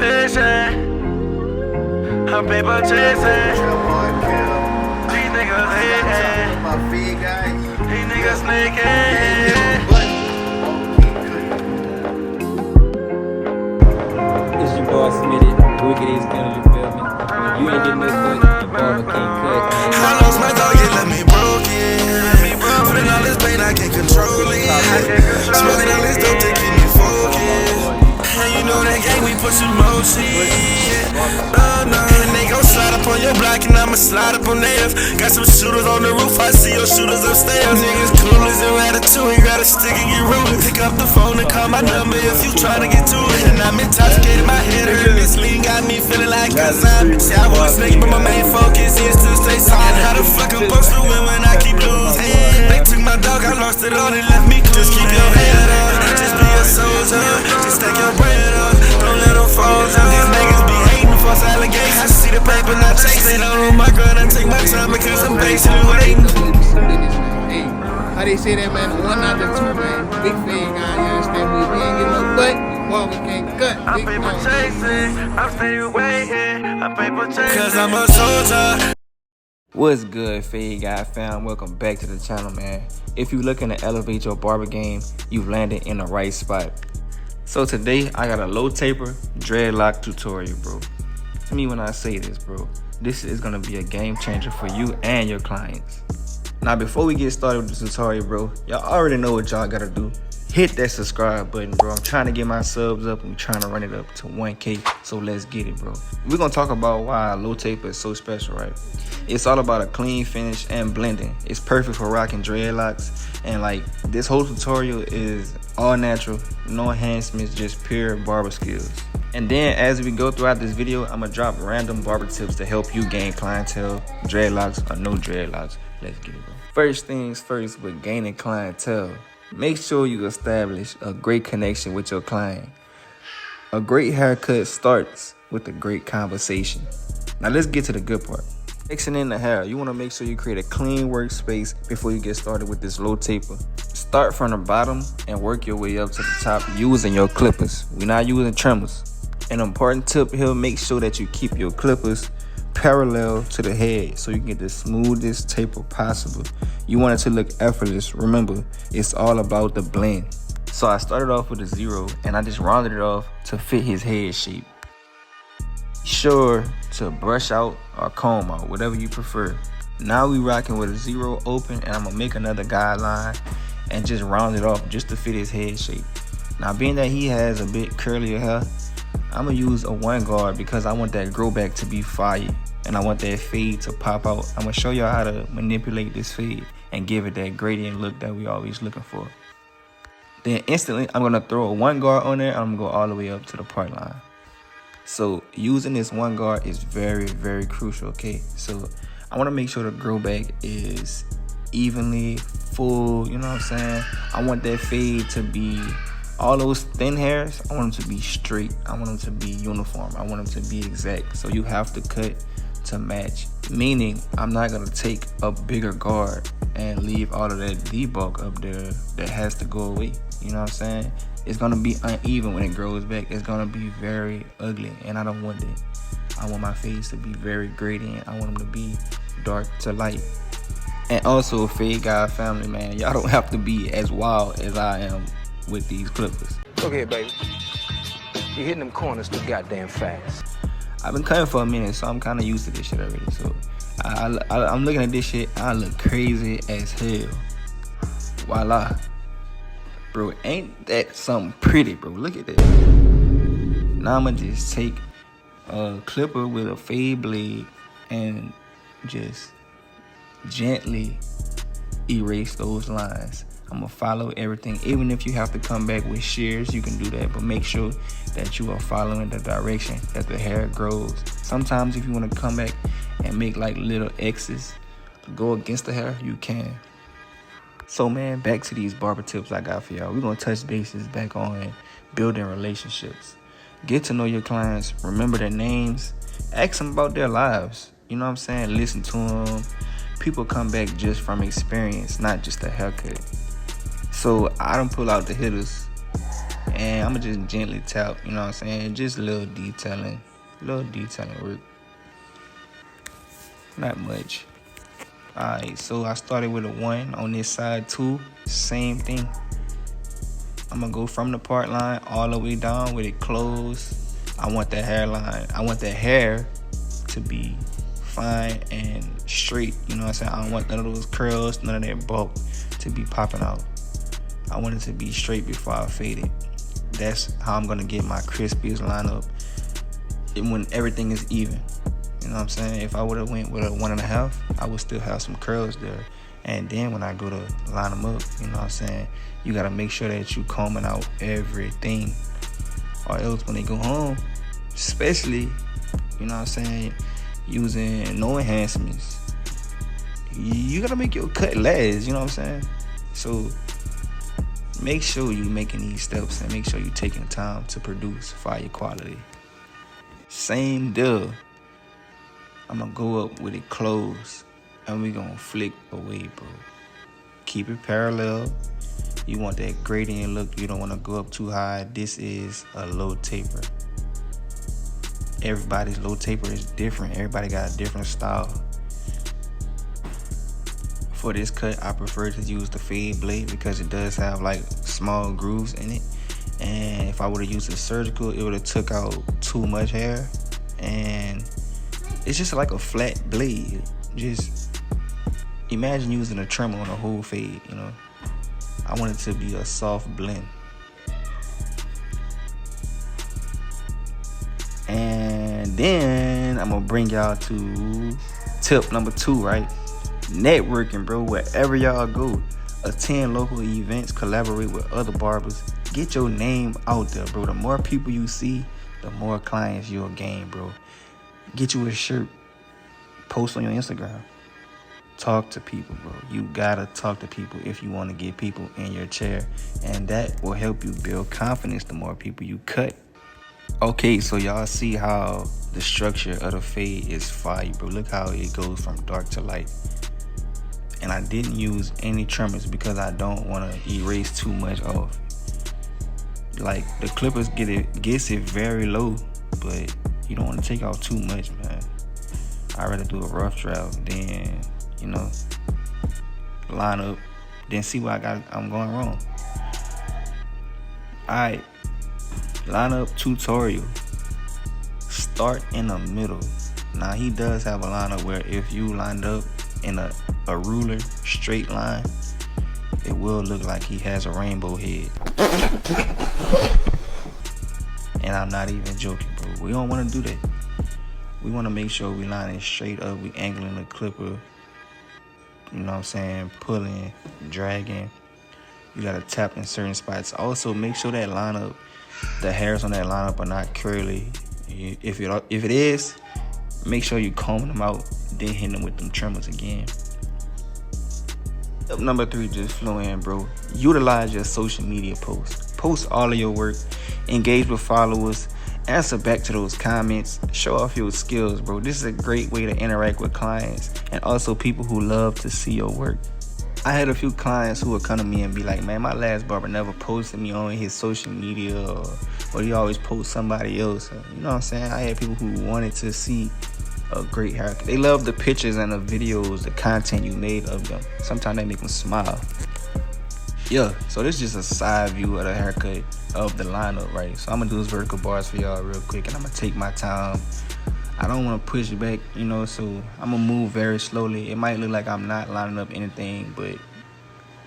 patient. I'm paper chasing. These niggas hating. These niggas snaking. It's your boy Smitty, wicked as guns, you feel me? You ain't getting this book, your barber can't cut. I lost my dog, you left me broken. Feeling all this pain, I can't control it. Smoking all this dope to keep me focused. And you know that gang, we push emotion. Oh no, and they gon' slide up on your block and I'ma slide up on theirs. Got some shooters on the roof, I see your shooters upstairs. Niggas clueless and ratatouille, got a stick and get ruined. Pick up the phone and call my number if you tryna get to it. And I'm intoxicated, my head hurt. This lean got me feeling like I'm see, I was thinking, but my main focus is to stay solid. How the fuck I'm supposed to win when I keep losing? They took my dog, I lost it all, they left me cool. Just keep your head up, just be a soldier. Just stack your bread up, don't let them fold up. These niggas be hating for allegations. I see the paper, not chasing. On my girl, I take my time because I'm basically waiting. Hey, how they say that, man? One out of two, man. Big thing, you understand me? We ain't getting no butt. Well, we can't cut. I'm paper chasing, I'm steady waiting. I'm paper chasing, cause I'm a soldier. What's good, Fade Guy fam? Welcome back to the channel, man. If you're looking to elevate your barber game, you've landed in the right spot. So today, I got a low taper dreadlock tutorial, bro. To me, when I say this, bro, this is gonna be a game changer for you and your clients. Now, before we get started with the tutorial, bro, y'all already know what y'all gotta do. Hit that subscribe button, bro. I'm trying to get my subs up. I'm trying to run it up to 1K, so let's get it, bro. We're gonna talk about why low taper is so special, right? It's all about a clean finish and blending. It's perfect for rocking dreadlocks, and like this whole tutorial is all natural, no enhancements, just pure barber skills. And then as we go throughout this video, I'm gonna drop random barber tips to help you gain clientele, dreadlocks or no dreadlocks. Let's get it, bro. First things first, with gaining clientele, make sure you establish a great connection with your client. A great haircut starts with a great conversation. Now let's get to the good part. Mixing in the hair, you want to make sure you create a clean workspace before you get started with this low taper. Start from the bottom and work your way up to the top using your clippers. We're not using trimmers. An important tip here, make sure that you keep your clippers parallel to the head so you can get the smoothest taper possible. You want it to look effortless. Remember, it's all about the blend. So I started off with a 0 and I just rounded it off to fit his head shape. Sure to brush out or comb out, whatever you prefer. Now we rocking with a 0 open, and I'm gonna make another guideline and just round it off just to fit his head shape. Now, being that he has a bit curlier hair, I'm gonna use a 1 guard because I want that grow back to be fire and I want that fade to pop out. I'm gonna show y'all how to manipulate this fade and give it that gradient look that we always looking for. Then instantly, I'm gonna throw a 1 guard on there and I'm gonna go all the way up to the part line. So using this 1 guard is very, very crucial, okay? So I wanna make sure the grow back is evenly full, you know what I'm saying? I want that fade to be, all those thin hairs, I want them to be straight. I want them to be uniform. I want them to be exact. So you have to cut to match. Meaning, I'm not gonna take a bigger guard and leave all of that debulk up there that has to go away. You know what I'm saying? It's gonna be uneven when it grows back. It's gonna be very ugly, and I don't want that. I want my fades to be very gradient. I want them to be dark to light. And also, Fade Guy family, man, y'all don't have to be as wild as I am with these clippers. Look here, baby. You're hitting them corners too goddamn fast. I've been cutting for a minute, so I'm kind of used to this shit already. So I'm looking at this shit, I look crazy as hell. Voila. Bro, ain't that something pretty, bro? Look at that. Now I'm gonna just take a clipper with a fade blade and just gently erase those lines. I'm gonna follow everything. Even if you have to come back with shears, you can do that, but make sure that you are following the direction that the hair grows. Sometimes if you want to come back and make like little X's to go against the hair, you can. So man, back to these barber tips I got for y'all. We're gonna touch bases back on building relationships. Get to know your clients, remember their names, ask them about their lives. You know what I'm saying? Listen to them. People come back just from experience, not just a haircut. So I don't pull out the hitters And I'ma just gently tap, you know what I'm saying? Just a little detailing work. Not much. Alright, so I started with a 1 on this side too. Same thing. I'm gonna go from the part line all the way down with it closed. I want that hairline. I want that hair to be fine and straight. You know what I'm saying? I don't want none of those curls, none of that bulk to be popping out. I want it to be straight before I fade it. That's how I'm gonna get my crispiest lineup. And when everything is even. You know what I'm saying? If I would have went with a 1.5, I would still have some curls there. And then when I go to line them up, you know what I'm saying? You gotta make sure that you combing out everything. Or else when they go home, especially, you know what I'm saying, using no enhancements, you gotta make your cut last, you know what I'm saying? So make sure you making these steps and make sure you taking the time to produce fire quality. Same deal. I'm gonna go up with it closed and we gonna flick away, bro. Keep it parallel. You want that gradient look. You don't want to go up too high. This is a low taper. Everybody's low taper is different. Everybody got a different style. For this cut, I prefer to use the fade blade because it does have like small grooves in it. And if I would have used a surgical, it would have took out too much hair. And it's just like a flat blade. Just imagine using a trimmer on a whole fade, you know. I want it to be a soft blend. And then I'm gonna bring y'all to tip number 2, right? Networking, bro. Wherever y'all go, attend local events, collaborate with other barbers. Get your name out there, bro. The more people you see, the more clients you'll gain, bro. Get you a shirt. Post on your Instagram. Talk to people, bro. You gotta talk to people if you want to get people in your chair. And that will help you build confidence the more people you cut. Okay, so y'all see how the structure of the fade is fire, bro. Look how it goes from dark to light. And I didn't use any trimmers because I don't want to erase too much off. Like, the clippers gets it very low, but you don't want to take out too much, man. I'd rather do a rough draft than, you know, line up, then see what I'm going wrong. Alright, line up tutorial. Start in the middle. Now, he does have a lineup where if you lined up in a ruler straight line, it will look like he has a rainbow head. And I'm not even joking, bro. We don't want to do that. We want to make sure we line it straight up. We angling the clipper. You know what I'm saying? Pulling, dragging. You got to tap in certain spots. Also, make sure that lineup, the hairs on that lineup are not curly. If it is, make sure you comb them out, then hit them with them trimmers again. Number 3, just flow in, bro. Utilize your social media posts. Post all of your work. Engage with followers. Answer back to those comments. Show off your skills, bro. This is a great way to interact with clients and also people who love to see your work. I had a few clients who would come to me and be like, man, my last barber never posted me on his social media, or he always posts somebody else. You know what I'm saying? I had people who wanted to see a great haircut. They love the pictures and the videos, the content you made of them. Sometimes they make them smile. Yeah, so this is just a side view of the haircut of the lineup, right? So I'm gonna do those vertical bars for y'all real quick, and I'm gonna take my time. I don't want to push it back, you know, so I'm gonna move very slowly. It might look like I'm not lining up anything, but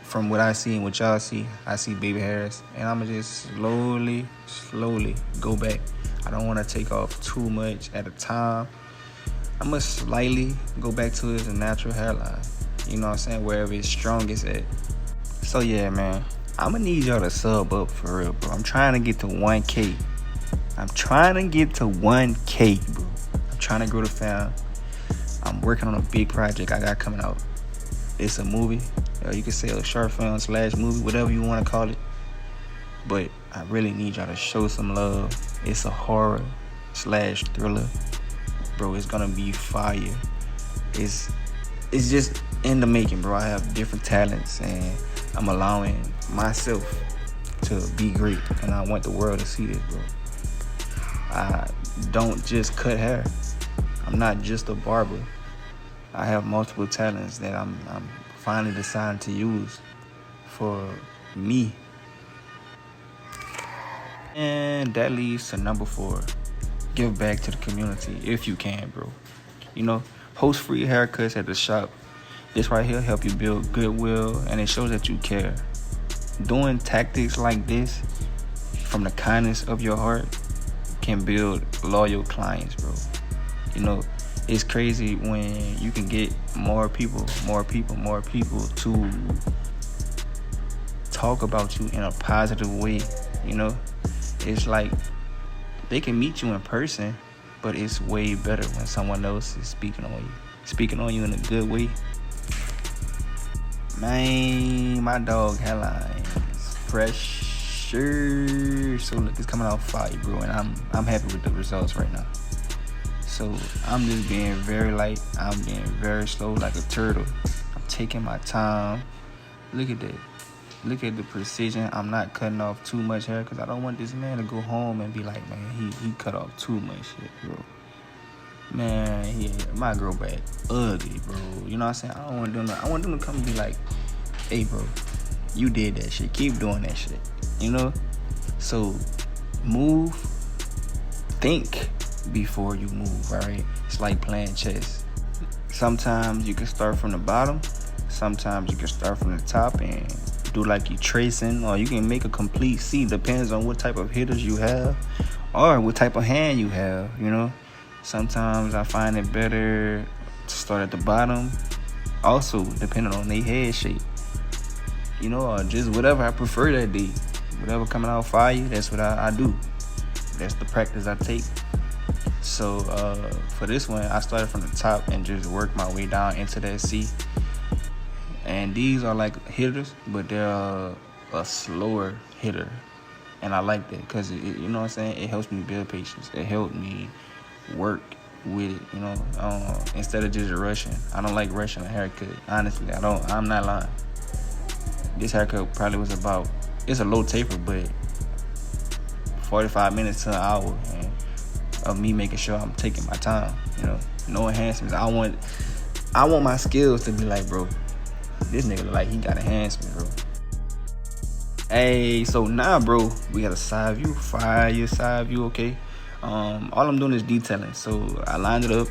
from what I see and what y'all see, I see baby hairs, and I'm gonna just slowly go back. I don't want to take off too much at a time. I'm gonna slightly go back to his natural hairline, you know what I'm saying, wherever it's strongest at. So yeah, man, I'm gonna need y'all to sub up for real, bro. I'm trying to get to 1K. I'm trying to get to 1K, bro. I'm trying to grow the fam. I'm working on a big project I got coming out. It's a movie. You could say a short film / movie, whatever you want to call it. But I really need y'all to show some love. It's a horror / thriller. Bro, it's gonna be fire. It's just in the making, bro. I have different talents and I'm allowing myself to be great, and I want the world to see this, bro. I don't just cut hair. I'm not just a barber. I have multiple talents that I'm finally deciding to use for me. And that leads to number 4. Give back to the community if you can, bro. You know, host free haircuts at the shop. This right here help you build goodwill, and it shows that you care. Doing tactics like this from the kindness of your heart can build loyal clients, bro. You know, it's crazy when you can get more people to talk about you in a positive way. You know, it's like they can meet you in person, but it's way better when someone else is speaking on you in a good way. Man, my dog hairline is fresher. So look, it's coming out fire, bro, and I'm happy with the results right now. So I'm just being very light. I'm being very slow like a turtle. I'm taking my time. Look at that. Look at the precision. I'm not cutting off too much hair because I don't want this man to go home and be like, man, he cut off too much shit, bro. Man, he might grow back ugly, bro. You know what I'm saying? I want them to come and be like, hey, bro, you did that shit. Keep doing that shit. You know? So move, think before you move, all right? It's like playing chess. Sometimes you can start from the bottom. Sometimes you can start from the top and do like you tracing, or you can make a complete C. Depends on what type of hitters you have or what type of hand you have, you know? Sometimes I find it better to start at the bottom. Also, depending on their head shape, you know, or just whatever I prefer that day. Whatever coming out fire, that's what I do. That's the practice I take. So for this one, I started from the top and just worked my way down into that C. And these are like hitters, but they're a slower hitter. And I like that because, you know what I'm saying? It helps me build patience. It helped me work with it, you know, instead of just rushing. I don't like rushing a haircut. Honestly, I'm not lying. This haircut probably was it's a low taper, but 45 minutes to an hour of me making sure I'm taking my time, you know, no enhancements. I want my skills to be like, bro, this nigga look like he got enhancements, bro. Hey, so now, bro, we got a side view, fire side view, okay? All I'm doing is detailing. So I lined it up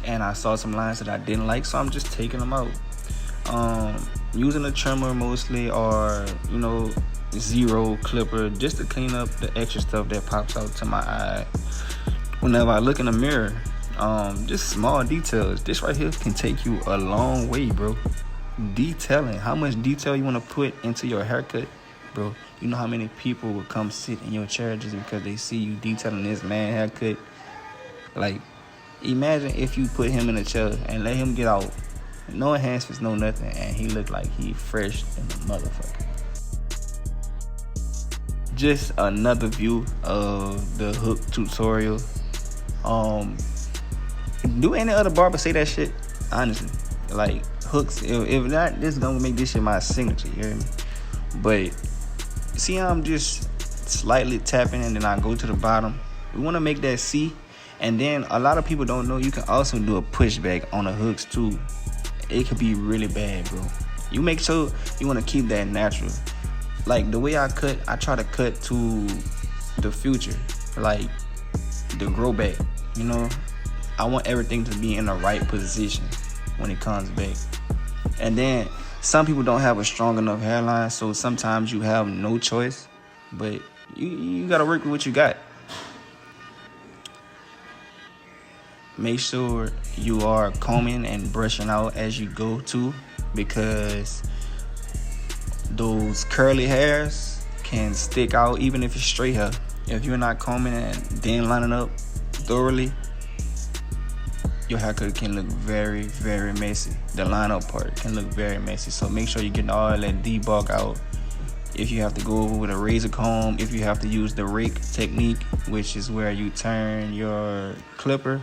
and I saw some lines that I didn't like, so I'm just taking them out. Using a trimmer mostly, or, you know, zero clipper, just to clean up the extra stuff that pops out to my eye whenever I look in the mirror. Just small details. This right here can take you a long way, bro. Detailing. How much detail you want to put into your haircut, bro? You know how many people will come sit in your chair just because they see you detailing this man haircut? Like, imagine if you put him in a chair and let him get out, no enhancements, no nothing, and he looked like he fresh in the motherfucker. Just another view of the hook tutorial. Do any other barber say that shit? Honestly, like hooks. If not, this is gonna make this shit my signature. You hear me? But see how I'm just slightly tapping and then I go to the bottom. We want to make that C, and then a lot of people don't know you can also do a pushback on the hooks too. It could be really bad, bro. You make sure you want to keep that natural. Like the way I cut, I try to cut to the future, like the grow back, you know. I want everything to be in the right position when it comes back. And then some people don't have a strong enough hairline, so sometimes you have no choice, but you gotta work with what you got. Make sure you are combing and brushing out as you go too, because those curly hairs can stick out even if it's straight hair. If you're not combing and then lining up thoroughly, your haircut can look very, very messy. The line-up part can look very messy. So make sure you get all that debug out. If you have to go over with a razor comb, if you have to use the rake technique, which is where you turn your clipper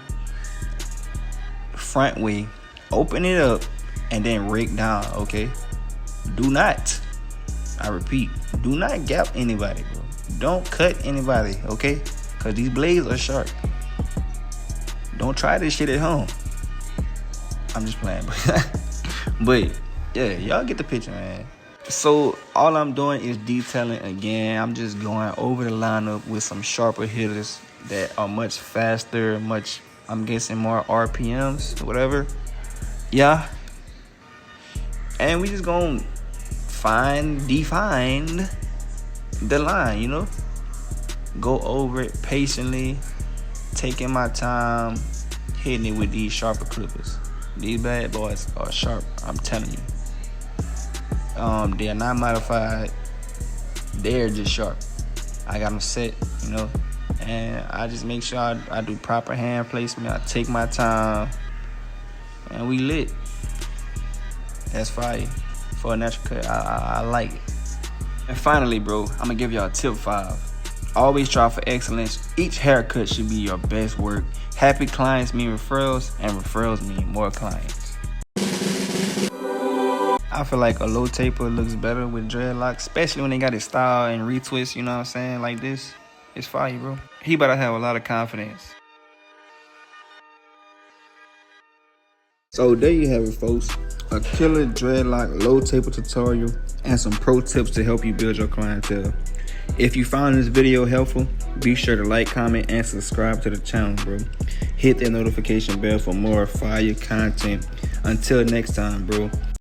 front way, open it up, and then rake down, okay? Do not, I repeat, do not gap anybody, bro. Don't cut anybody, okay? Because these blades are sharp. Don't try this shit at home. I'm just playing, but yeah, y'all get the picture, man. So all I'm doing is detailing again. I'm just going over the lineup with some sharper hitters that are much faster, I'm guessing more RPMs, whatever. Yeah. And we just gonna define the line, you know? Go over it patiently, taking my time, hitting it with these sharper clippers. These bad boys are sharp, I'm telling you. They are not modified. They're just sharp. I got them set, you know, and I just make sure I do proper hand placement. I take my time, and we lit. That's fire for a natural cut. I like it. And finally, bro, I'm gonna give y'all tip 5. Always try for excellence. Each haircut should be your best work. Happy clients mean referrals, and referrals mean more clients. I feel like a low taper looks better with dreadlocks, especially when they got it style and retwist, you know what I'm saying, like this. It's fire, bro. He better have a lot of confidence. So there you have it, folks. A killer dreadlock low taper tutorial and some pro tips to help you build your clientele. If you found this video helpful, be sure to like, comment, and subscribe to the channel, bro. Hit that notification bell for more fire content. Until next time, bro.